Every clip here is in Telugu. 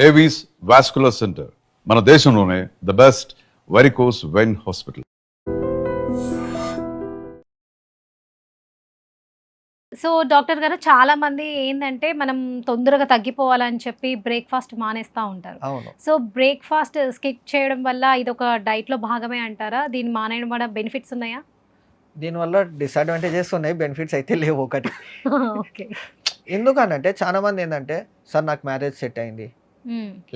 ఏవీస్ వాస్కులర్ సెంటర్ మన దేశంలోనే the best varicose vein hospital. So doctor గారు, చాలా మంది ఏంటంటే మనం తొందరగా తగ్గిపోవాలని చెప్పి బ్రేక్ఫాస్ట్ మానేస్తూ ఉంటారు. అవును. సో బ్రేక్ఫాస్ట్ స్కిప్ చేయడం వల్ల ఇది ఒక డైట్లో భాగమే అంటారా? దీన్ని మానేయడం వల్ల బెనిఫిట్స్ ఉన్నాయా? దీనివల్ల డిసడ్వాంటేజెస్ ఉన్నాయి, బెనిఫిట్స్ అయితే లేవు. ఒకటి ఓకే. ఎందుకనంటే చాలా మంది ఏంటంటే, సార్ నాకు మ్యారేజ్ సెట్ అయింది,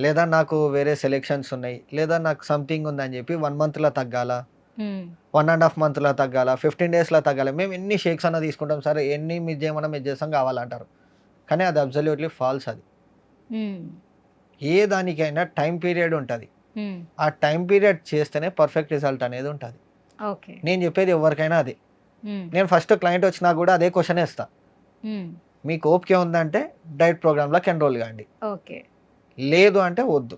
లేదా నాకు వేరే సెలెక్షన్స్ ఉన్నాయి, లేదా నాకు సంథింగ్ ఉందని చెప్పి 1 monthలో తగ్గాల, 1.5 monthలో తగ్గాల, 15 daysలో తగ్గాల, మేము ఎన్ని షేక్స్ అన్న తీసుకుంటాం సార్, ఎన్ని మిస్ చేయమన్నా మిస్ చేస్తాం కావాలంటారు. కానీ అది అబ్సల్యూట్లీ ఫాల్స్. అది ఏ దానికైనా టైం పీరియడ్ ఉంటుంది. ఆ టైం పీరియడ్ చేస్తేనే పర్ఫెక్ట్ రిజల్ట్ అనేది ఉంటుంది. నేను చెప్పేది ఎవరికైనా అదే. నేను ఫస్ట్ క్లయింట్ వచ్చినా కూడా అదే క్వశ్చన్ వేస్తా, మీకు ఓపిక ఉందంటే డైట్ ప్రోగ్రామ్లోకి ఎన్రోల్ కాండి, లేదు అంటే వద్దు.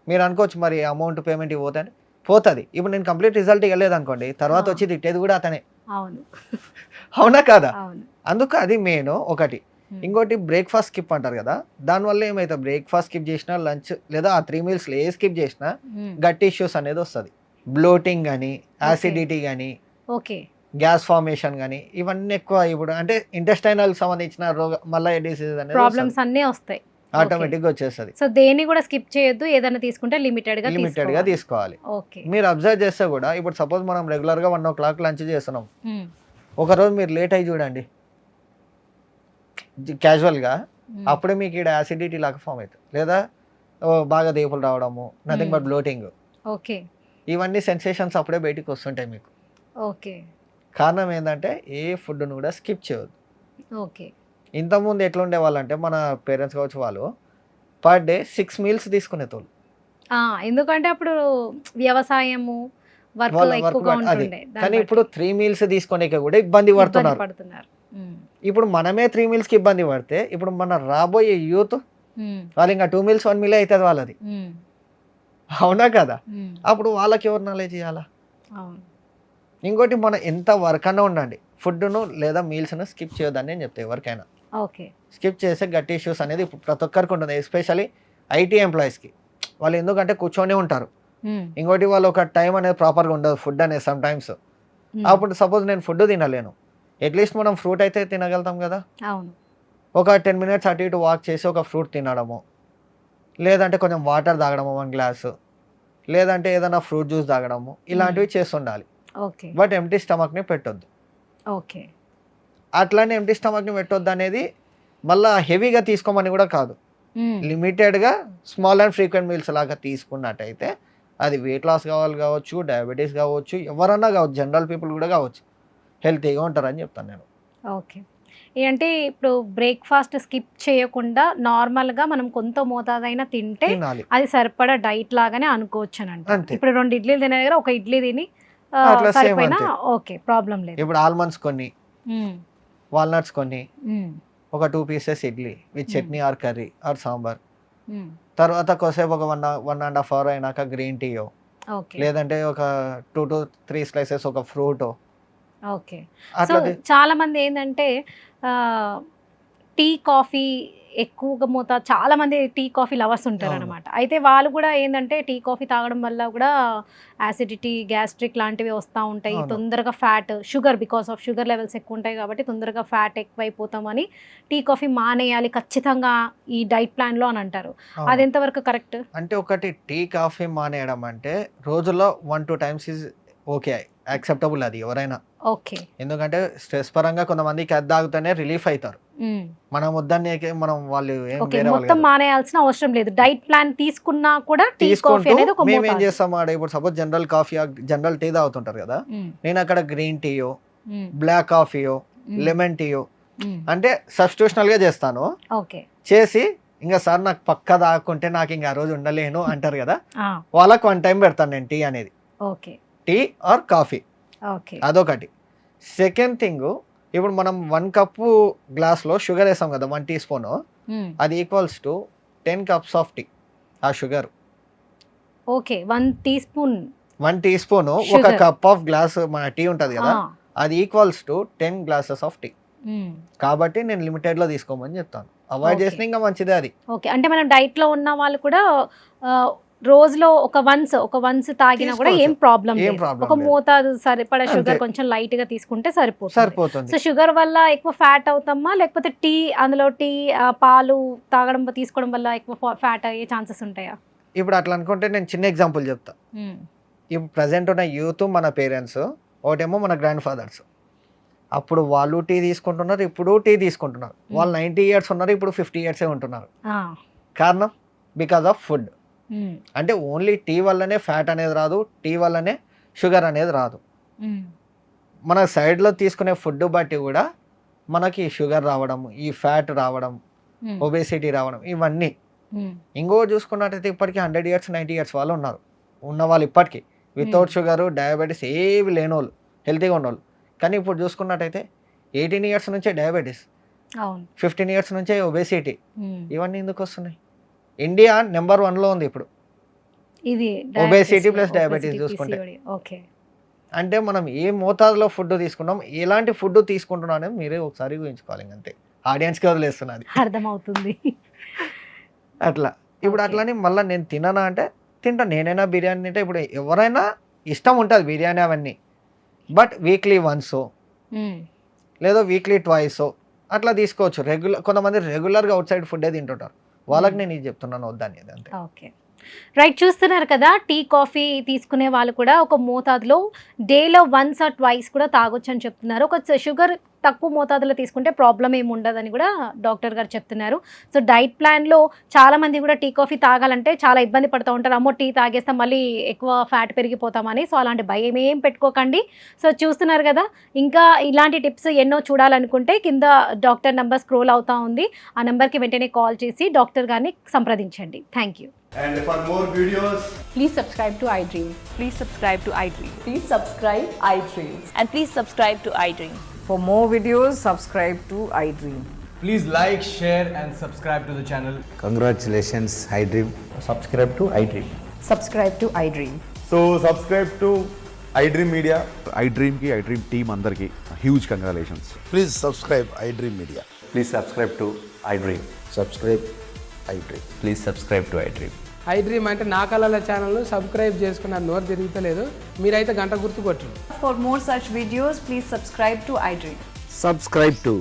మీరు అనుకోవచ్చు మరి అమౌంట్ పేమెంట్ ఇవ్వదని, పోతుంది. ఇప్పుడు నేను కంప్లీట్ రిజల్ట్ ఇవ్వలేదు అనుకోండి, తర్వాత వచ్చి తిట్టేది కూడా అతనే. అవునా కాదా? అందుకు అది మెయిన్ ఒకటి. ఇంకోటి బ్రేక్ఫాస్ట్ స్కిప్ అంటారు కదా, దానివల్ల ఏమైతే బ్రేక్ఫాస్ట్ స్కిప్ చేసినా, లంచ్ లేదా ఆ 3 meals ఏ స్కిప్ చేసినా గట్ ఇష్యూస్ అనేది వస్తుంది. బ్లోటింగ్ కానీ, యాసిడిటీ కానీ, గ్యాస్ ఫార్మేషన్ కానీ, ఇవన్నీ ఎక్కువ. ఇప్పుడు అంటే ఇంటెస్టైనల్ సంబంధించిన మళ్ళీ డిసీజ్ అనేది ప్రాబ్లమ్స్ అన్నీ వస్తాయి, ఆటోమేటిక్ గా వచ్చేస్తుంది. సో దేన్ని కూడా స్కిప్ చేయొద్దు, ఏదైనా తీసుకుంటే లిమిటెడ్ గా తీసుకోవాలి. మీరు అబ్జర్వ్ చేస్తే కూడా, ఇప్పుడు సపోజ్ మనం రెగ్యులర్ గా 1 o'clock లంచ్ చేస్తున్నాం, ఒకరోజు మీరు లేట్ అయ్యి చూడండి క్యాజువల్ గా, అప్పుడే మీకు ఇక్కడ యాసిడిటీ లాగా ఫామ్ అవుతుంది, లేదా బాగా దేపులు రావడము, నథింగ్ బట్ బ్లోటింగ్, ఇవన్నీ సెన్సేషన్స్ అప్పుడే బయటికి వస్తుంటాయి మీకు. కారణం ఏంటంటే ఏ ఫుడ్ను కూడా స్కిప్ చేయవద్దు. ఇంతకుముందు ఎట్లా ఉండేవాళ్ళంటే మన పేరెంట్స్ కావచ్చు, వాళ్ళు పర్ డే 6 meals తీసుకునే తోలు. ఎందుకంటే అప్పుడు వ్యవసాయము కానీ ఇప్పుడు 3 meals తీసుకునే కూడా ఇబ్బంది పడుతున్నారు. ఇప్పుడు మనమే 3 meals కి ఇబ్బంది పడితే, ఇప్పుడు మన రాబోయే యూత్ వాళ్ళు ఇంకా 2 meals 1 meal అవుతుంది వాళ్ళది. అవునా కదా? అప్పుడు వాళ్ళకి ఎవరు నాలెడ్జ్ ఇవ్వాలా? ఇంకోటి, మనం ఎంత వర్క్ అన్నా ఉండండి, ఫుడ్ను లేదా మీల్స్ను స్కిప్ చేయొద్దని నేను చెప్తాను ఎవరికైనా. స్కిప్ చేసే గట్టి ఇష్యూస్ అనేది ప్రతి ఒక్కరికి ఉంటుంది, ఎస్పెషల్లీ ఐటీ ఎంప్లాయీస్కి. వాళ్ళు ఎందుకంటే కూర్చొని ఉంటారు. ఇంకోటి, వాళ్ళు ఒక టైం అనేది ప్రాపర్గా ఉండదు ఫుడ్ అనేది సమ్ టైమ్స్. అప్పుడు సపోజ్ నేను ఫుడ్ తినలేను, అట్లీస్ట్ మనం ఫ్రూట్ అయితే తినగలుగుతాం కదా. ఒక 10 minutes అటు ఇటు వాక్ చేసి ఒక ఫ్రూట్ తినడము, లేదంటే కొంచెం వాటర్ తాగడము 1 glass, లేదంటే ఏదైనా ఫ్రూట్ జ్యూస్ తాగడము, ఇలాంటివి చేస్తుండాలి. బట్ ఎంప్టీ స్టమక్ని పెట్టొద్దు. అట్లానే ఎంప్టీ స్టమక్ని పెట్టొద్దు అనేది మళ్ళీ హెవీగా తీసుకోమని కూడా కాదు, లిమిటెడ్గా స్మాల్ అండ్ ఫ్రీక్వెంట్ మీల్స్ లాగా తీసుకున్నట్టయితే అది వెయిట్ లాస్ కావచ్చు, డయాబెటీస్ కావచ్చు, ఎవరన్నా కావచ్చు, జనరల్ పీపుల్ కూడా కావచ్చు, హెల్తీగా ఉంటారని చెప్తాను నేను. అంటే ఇప్పుడు బ్రేక్ఫాస్ట్ స్కిప్ చేయకుండా నార్మల్గా మనం కొంత మోతాదైనా తింటే అది సరిపడా డైట్ లాగానే అనుకోవచ్చు అని అంటే. ఇప్పుడు 2 ఇడ్లీలు తినే దగ్గర 1 ఇడ్లీ తిని సరిపోయినా ఓకే, ప్రాబ్లం లేదు. ఇప్పుడు ఆల్మండ్స్ కొన్ని, వాల్నట్స్ కొన్ని, ఒక 2 pieces idli with chutney or curry or sambar, తర్వాత కొద్దిసేపు ఒక 1.5 hour అయినాక గ్రీన్ టీయో, లేదంటే ఒక 2 to 3 slices ఒక ఫ్రూటో. చాలా మంది ఏంటంటే టీ కాఫీ ఎక్కువగా మోతాదు, చాలా మంది టీ కాఫీ లవర్స్ ఉంటారు అనమాట. అయితే వాళ్ళు కూడా ఏంటంటే టీ కాఫీ తాగడం వల్ల కూడా యాసిడిటీ, గ్యాస్ట్రిక్ లాంటివి వస్తూ ఉంటాయి, తొందరగా fat, sugar, because of sugar levels ఎక్కువ ఉంటాయి కాబట్టి తొందరగా ఫ్యాట్ ఎక్కువైపోతామని టీ కాఫీ మానేయాలి ఖచ్చితంగా ఈ డైట్ ప్లాన్లో అని అంటారు. అది ఎంతవరకు కరెక్ట్? అంటే ఒకటి, టీ కాఫీ మానేయడం అంటే రోజుల్లో 1-2 times ఈజ్ ఓకే, యాక్సెప్టబుల్ అది ఎవరైనా. ఎందుకంటే స్ట్రెస్ పరంగా కొంతమందికి అది తాగుతూనే రిలీఫ్ అవుతారు. మనం వద్దని మనం వాళ్ళు మొత్తం మానేయాల్సిన అవసరం లేదు, డైట్ ప్లాన్ తీసుకున్నా కూడా టీ కాఫీ అనేది ఒక మేము ఏం చేస్తాం ఆడ, ఇప్పుడు suppose general coffee, general tea తాగుతుంటారు కదా, నేను అక్కడ గ్రీన్ టీయో, బ్లాక్ కాఫీయో, లెమన్ టీయో అంటే సబ్స్టిట్యూషనల్ గా చేస్తాను. చేసి ఇంకా సార్ నాకు పక్క తాగుకుంటే నాకు ఇంకా ఆ రోజు ఉండలేను అంటారు కదా, వాళ్ళకి 1 time పెడతాను నేను టీ అనేది, టీ ఆర్ కాఫీ. అదొకటి. సెకండ్ థింగ్, ఇప్పుడు మనం 1 cup గ్లాస్లో షుగర్ వేసాం కదా, 1 teaspoon, అది equals to 10 cups of tea. ఆ షుగర్ 1 teaspoon ఒక కప్ ఆఫ్ గ్లాస్ మన టీ ఉంటుంది కదా, అది equals to 10 glasses of tea. కాబట్టి నేను లిమిటెడ్లో తీసుకోమని చెప్తాను. అవాయిడ్ చేసిన ఇంకా మంచిదే అది. ఓకే, అంటే మనం డైట్లో ఉన్న వాళ్ళు కూడా రోజులో ఒక వన్స్ తాగినా కూడా ఏం ప్రాబ్లం ఏం లేదు. ప్రాబ్లం ఒక లేదు. మోతాదు సరిపడా అంతే. షుగర్ కొంచెం లైట్ గా తీసుకుంటే సరిపోతుంది. సరిపోతుంది. సో షుగర్ వల్ల ఎక్కువ ఫ్యాట్ అవుతామా, లేకపోతే అందులో టీ పాలు తీసుకోవడం వల్ల ఎక్కువ ఫ్యాట్ అయ్యే ఛాన్సెస్ ఉంటాయా? ఇప్పుడు అట్లా అనుకుంటే నేను చిన్న ఎగ్జాంపుల్ చెప్తా. ఇప్పుడు ప్రజెంట్ ఉన్న యూత్ మన పేరెంట్స్, ఒకటేమో మన గ్రాండ్ ఫాదర్స్. అప్పుడు వాళ్ళు టీ తీసుకుంటున్నారు, ఇప్పుడు టీ తీసుకుంటున్నారు. వాళ్ళు 90 years ఉన్నారు, ఇప్పుడు 50 years ఉంటున్నారు. కారణం బికాజ్ ఆఫ్ ఫుడ్. అంటే ఓన్లీ టీ వల్లనే ఫ్యాట్ అనేది రాదు, టీ వల్లనే షుగర్ అనేది రాదు. మన సైడ్లో తీసుకునే ఫుడ్ బట్టి కూడా మనకి షుగర్ రావడం, ఈ ఫ్యాట్ రావడం, ఒబేసిటీ రావడం, ఇవన్నీ. ఇంకో చూసుకున్నట్టయితే ఇప్పటికీ 100 years 90 years వాళ్ళు ఉన్నారు. ఉన్న వాళ్ళు ఇప్పటికీ వితౌట్ షుగర్, డయాబెటీస్ ఏవి లేని వాళ్ళు, హెల్తీగా ఉన్నవాళ్ళు. కానీ ఇప్పుడు చూసుకున్నట్టయితే 18 years నుంచే డయాబెటీస్, 15 years నుంచే ఒబేసిటీ. ఇవన్నీ ఎందుకు వస్తున్నాయి? ఇండియా నెంబర్ 1లో ఉంది ఇప్పుడు ఇది ఒబేసిటీ ప్లస్ డయాబెటీస్ చూసుకుంటే. ఓకే, అంటే మనం ఏ మోతాదులో ఫుడ్ తీసుకున్నాం, ఎలాంటి ఫుడ్ తీసుకుంటున్నాం అనేది మీరే ఒకసారి ఊహించుకోవాలి. అంతే, ఆడియన్స్కి వదిలేస్తున్నది. అర్థమవుతుంది. అట్లా ఇప్పుడు అట్లని మళ్ళీ నేను తిననా అంటే తింటా. నేనైనా బిర్యానీ తింటే, ఇప్పుడు ఎవరైనా ఇష్టం ఉంటుంది బిర్యానీ అవన్నీ. బట్ వీక్లీ వన్సో లేదో వీక్లీ ట్వైసో అట్లా తీసుకోవచ్చు. కొంతమంది రెగ్యులర్గా అవుట్ సైడ్ ఫుడ్డే తింటుంటారు. వాళ్ళకి నేను ఇది చెప్తున్నాను వద్దని. అంతే. Okay, right. చూస్తున్నారు కదా, టీ కాఫీ తీసుకునే వాళ్ళు కూడా ఒక మోతాదులో డేలో వన్స్ ఆర్ ట్వైస్ కూడా తాగొచ్చు అని చెప్తున్నారు. ఒక షుగర్ తక్కువ మోతాదులో తీసుకుంటే ప్రాబ్లం ఏమి ఉండదని కూడా డాక్టర్ గారు చెప్తున్నారు. సో డైట్ ప్లాన్లో చాలా మంది కూడా టీ కాఫీ తాగాలంటే చాలా ఇబ్బంది పడుతూ ఉంటారు. అమ్మో టీ తాగేస్తాం మళ్ళీ ఎక్కువ ఫ్యాట్ పెరిగిపోతామని. సో అలాంటి భయం ఏం పెట్టుకోకండి. సో చూస్తున్నారు కదా, ఇంకా ఇలాంటి టిప్స్ ఎన్నో చూడాలనుకుంటే కింద డాక్టర్ నెంబర్ స్క్రోల్ అవుతా ఉంది. ఆ నెంబర్కి వెంటనే కాల్ చేసి డాక్టర్ గారిని సంప్రదించండి. Thank you. And for more videos, Please subscribe to iDream. Please subscribe to iDream. Please subscribe iDream. And please subscribe to iDream. For more videos, subscribe to iDream. please like, share, and subscribe to the channel. Congratulations, iDream. subscribe to iDream. Subscribe to iDream. So subscribe to iDream Media. iDream team andarki huge congratulations. Please subscribe iDream Media. Please subscribe to iDream. Subscribe iDream. Please subscribe to iDream. iDream అంటే నా కళల ఛానల్ను సబ్స్క్రైబ్ చేసుకున్న నోరు తిరుగుతలేదు, మీరైతే గంట గుర్తు కొట్టండి. For more such videos, please subscribe to iDream. Subscribe to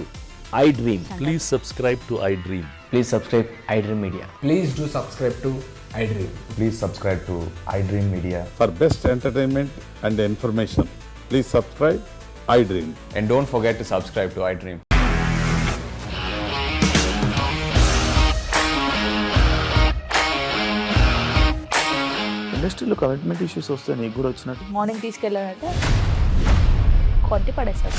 iDream. Please subscribe to iDream. Please subscribe iDream Media. Please do subscribe to iDream. Please subscribe to iDream Media. For best entertainment and information, please subscribe iDream. And don't forget to subscribe to iDream. ఇండస్ట్రీలో కమిట్మెంట్ ఇష్యూస్ వస్తే నీకు కూడా వచ్చినట్టు మార్నింగ్ తీసుకెళ్ళాలంటే కొట్టి పడేస్తారు.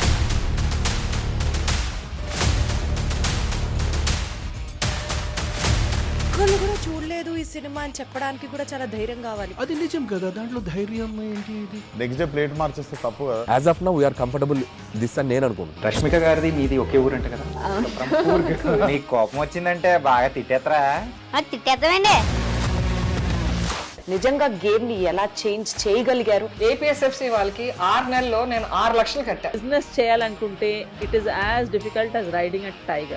ఒక్కళ్ళు కూడా చూడలేదు ఈ సినిమా అని చెప్పడానికి కూడా చాలా ధైర్యం కావాలి. అది నిజం కదా, దాంట్లో ధైర్యం ఏంటి? ఇది నెక్స్ట్ డే ప్లేట్ మార్చేస్తే తప్పు కదా. As of now, we are comfortable this అని నేను అనుకుంటున్నాను. రష్మిక గారిది మీది ఒకే ఊరు అంట కదా? మీకు కోపం వచ్చిందంటే బాగా తిట్టేత్తరా? తిట్టేద్దామండి. నిజంగా గేమ్ ని ఎలా చేంజ్ చేయగలిగారు? APSFC వాళ్ళకి 6 నెలల్లో నేను 6 లక్షలు కట్టా. బిజినెస్ చేయాలనుకుంటే it is as difficult as riding a tiger.